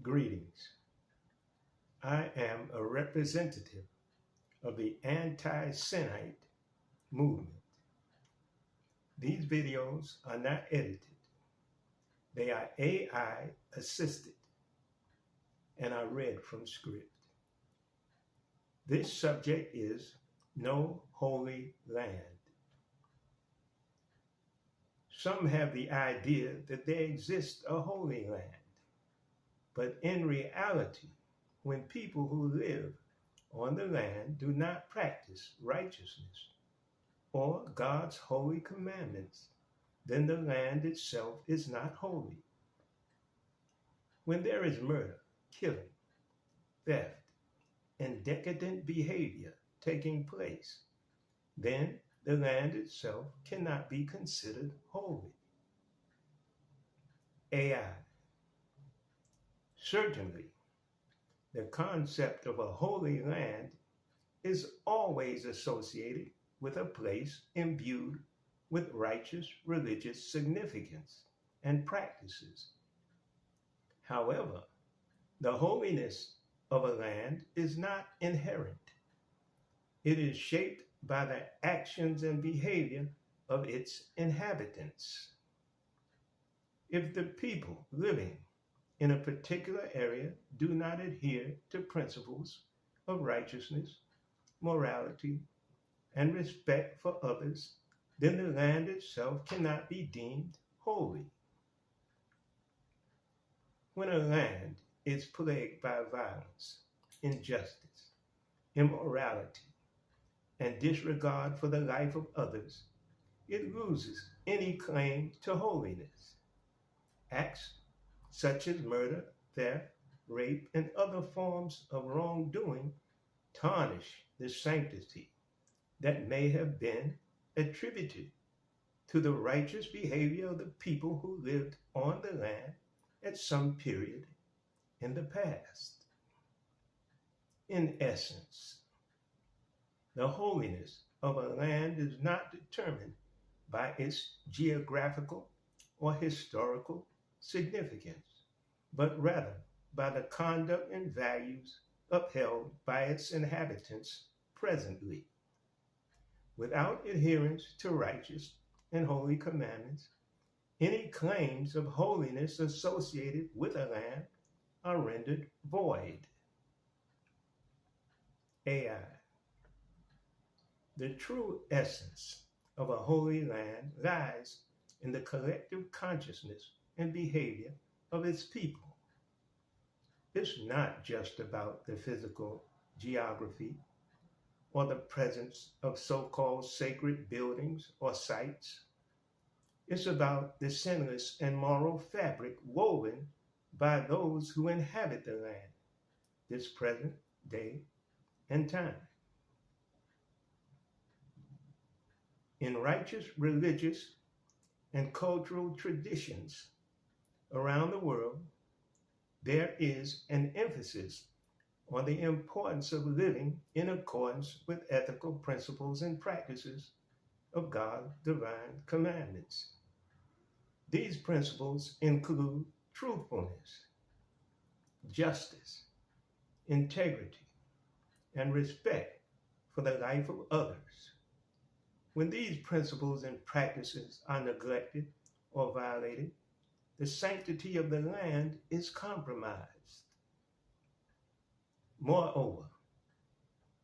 Greetings. I am a representative of the anti-Semite movement. These videos are not edited. They are AI assisted and are read from script. This subject is No Holy Land. Some have the idea that there exists a Holy Land, but in reality, when people who live on the land do not practice righteousness or God's holy commandments, then the land itself is not holy. When there is murder, killing, theft, and decadent behavior taking place, then the land itself cannot be considered holy. AI. Certainly, the concept of a holy land is always associated with a place imbued with righteous religious significance and practices. However, the holiness of a land is not inherent. It is shaped by the actions and behavior of its inhabitants. If the people living in a particular area do not adhere to principles of righteousness, morality, and respect for others, then the land itself cannot be deemed holy. When a land is plagued by violence, injustice, immorality, and disregard for the life of others, it loses any claim to holiness. Acts such as murder, theft, rape, and other forms of wrongdoing tarnish the sanctity that may have been attributed to the righteous behavior of the people who lived on the land at some period in the past. In essence, the holiness of a land is not determined by its geographical or historical significance, but rather by the conduct and values upheld by its inhabitants presently. Without adherence to righteous and holy commandments, any claims of holiness associated with a land are rendered void. AI. The true essence of a holy land lies in the collective consciousness and behavior of its people. It's not just about the physical geography or the presence of so-called sacred buildings or sites. It's about the sinless and moral fabric woven by those who inhabit the land, this present day and time. In righteous religious and cultural traditions around the world, there is an emphasis on the importance of living in accordance with ethical principles and practices of God's divine commandments. These principles include truthfulness, justice, integrity, and respect for the life of others. When these principles and practices are neglected or violated, the sanctity of the land is compromised. Moreover,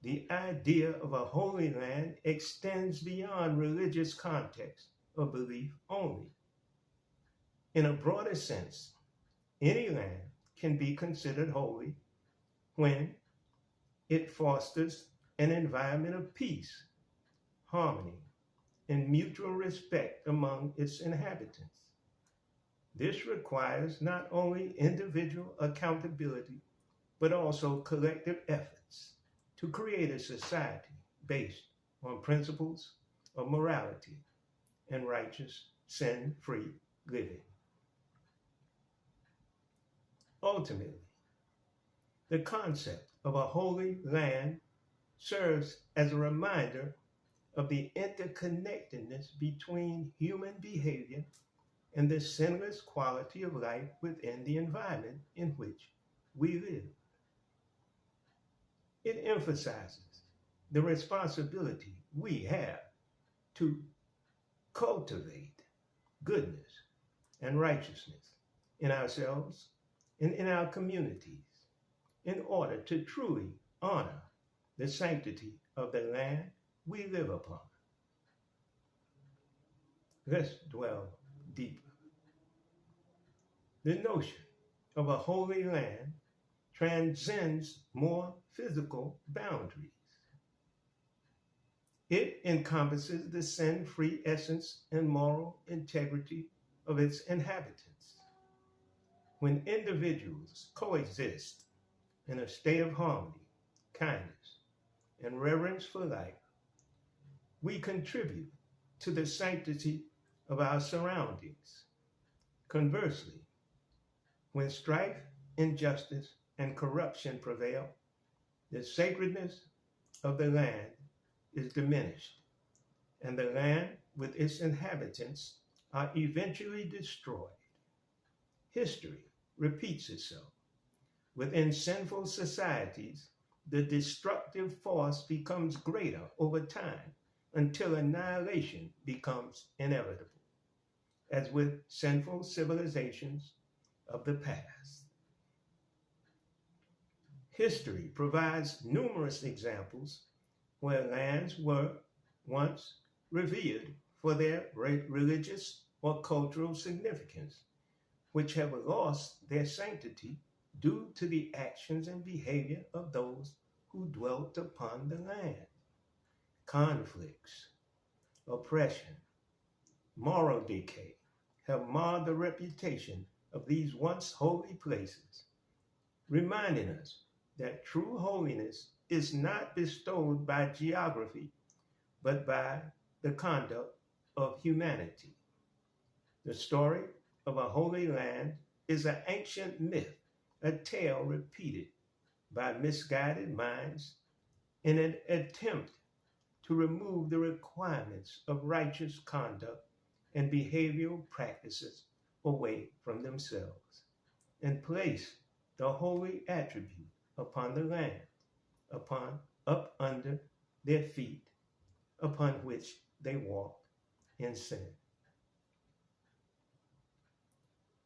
the idea of a holy land extends beyond religious context or belief only. In a broader sense, any land can be considered holy when it fosters an environment of peace, harmony, and mutual respect among its inhabitants. This requires not only individual accountability, but also collective efforts to create a society based on principles of morality and righteous, sin-free living. Ultimately, the concept of a holy land serves as a reminder of the interconnectedness between human behavior and the sinless quality of life within the environment in which we live. It emphasizes the responsibility we have to cultivate goodness and righteousness in ourselves and in our communities in order to truly honor the sanctity of the land we live upon. Let's dwell deeper. The notion of a holy land transcends more physical boundaries. It encompasses the sin-free essence and moral integrity of its inhabitants. When individuals coexist in a state of harmony, kindness, and reverence for life, we contribute to the sanctity of our surroundings. Conversely, when strife, injustice, and corruption prevail, the sacredness of the land is diminished, and the land with its inhabitants are eventually destroyed. History repeats itself. Within sinful societies, the destructive force becomes greater over time until annihilation becomes inevitable, as with sinful civilizations of the past. History provides numerous examples where lands were once revered for their religious or cultural significance, which have lost their sanctity due to the actions and behavior of those who dwelt upon the land. Conflicts, oppression, moral decay have marred the reputation of these once holy places, reminding us that true holiness is not bestowed by geography, but by the conduct of humanity. The story of a holy land is an ancient myth, a tale repeated by misguided minds in an attempt to remove the requirements of righteous conduct and behavioral practices away from themselves, and place the holy attribute upon the land, up under their feet, upon which they walk in sin.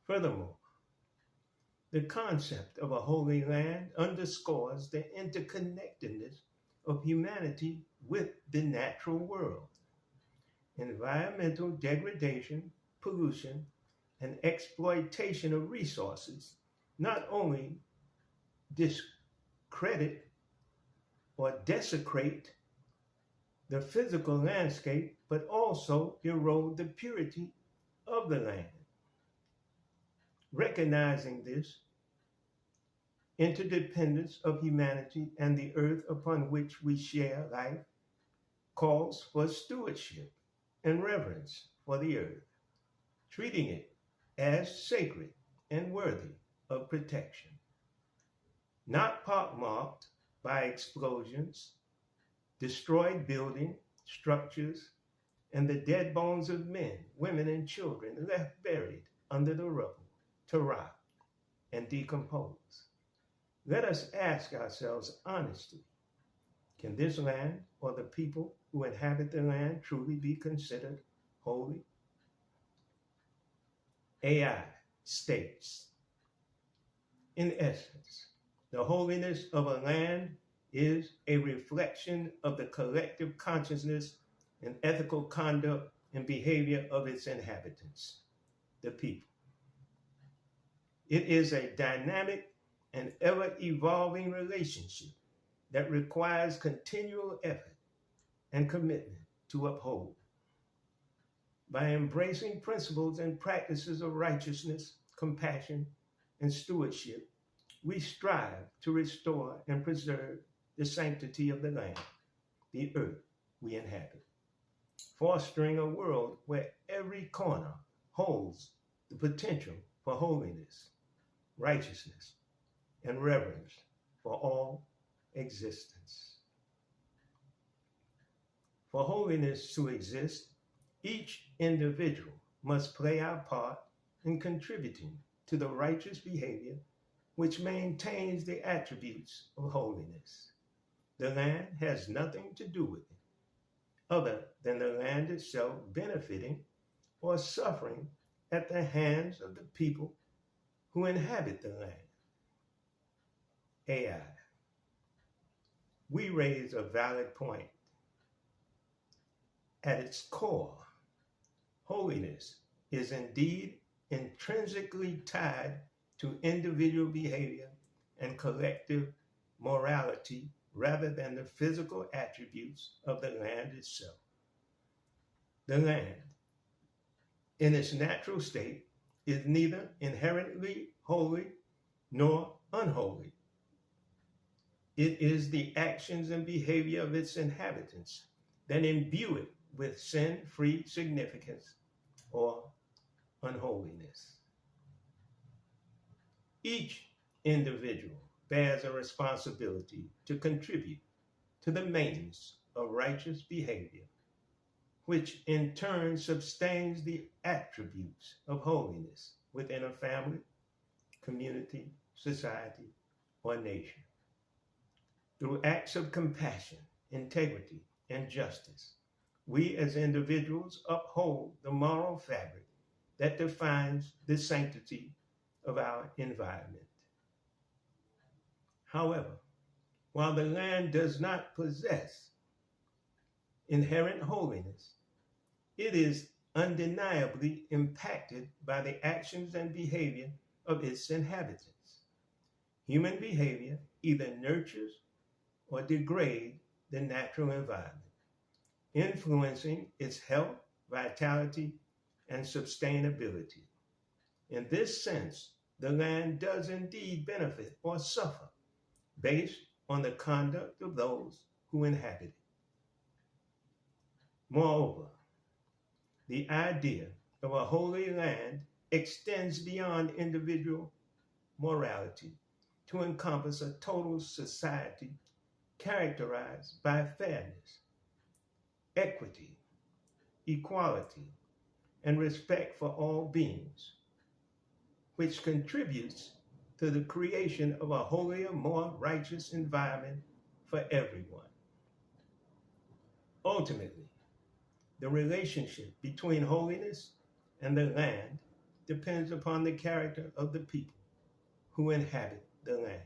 Furthermore, the concept of a holy land underscores the interconnectedness of humanity with the natural world. Environmental degradation, pollution, and exploitation of resources not only discredit or desecrate the physical landscape, but also erode the purity of the land. Recognizing this interdependence of humanity and the earth upon which we share life calls for stewardship and reverence for the earth, treating it as sacred and worthy of protection, not pockmarked by explosions, destroyed building structures, and the dead bones of men, women, and children left buried under the rubble to rot and decompose. Let us ask ourselves honestly, can this land or the people who inhabit the land truly be considered holy? AI states, in essence, the holiness of a land is a reflection of the collective consciousness and ethical conduct and behavior of its inhabitants, the people. It is a dynamic and ever-evolving relationship that requires continual effort and commitment to uphold. By embracing principles and practices of righteousness, compassion, and stewardship, we strive to restore and preserve the sanctity of the land, the earth we inhabit, fostering a world where every corner holds the potential for holiness, righteousness, and reverence for all existence. For holiness to exist, each individual must play our part in contributing to the righteous behavior which maintains the attributes of holiness. The land has nothing to do with it, other than the land itself benefiting or suffering at the hands of the people who inhabit the land. AI. We raise a valid point. At its core, holiness is indeed intrinsically tied to individual behavior and collective morality rather than the physical attributes of the land itself. The land, in its natural state, is neither inherently holy nor unholy. It is the actions and behavior of its inhabitants that imbue it with sin-free significance or unholiness. Each individual bears a responsibility to contribute to the maintenance of righteous behavior, which in turn sustains the attributes of holiness within a family, community, society, or nation. Through acts of compassion, integrity, and justice, we as individuals uphold the moral fabric that defines the sanctity of our environment. However, while the land does not possess inherent holiness, it is undeniably impacted by the actions and behavior of its inhabitants. Human behavior either nurtures or degrades the natural environment, influencing its health, vitality, and sustainability. In this sense, the land does indeed benefit or suffer based on the conduct of those who inhabit it. Moreover, the idea of a holy land extends beyond individual morality to encompass a total society characterized by fairness, equity, equality, and respect for all beings, which contributes to the creation of a holier, more righteous environment for everyone. Ultimately, the relationship between holiness and the land depends upon the character of the people who inhabit the land.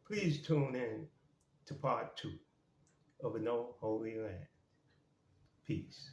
Please tune in to part 2 of No Holy Land. Peace.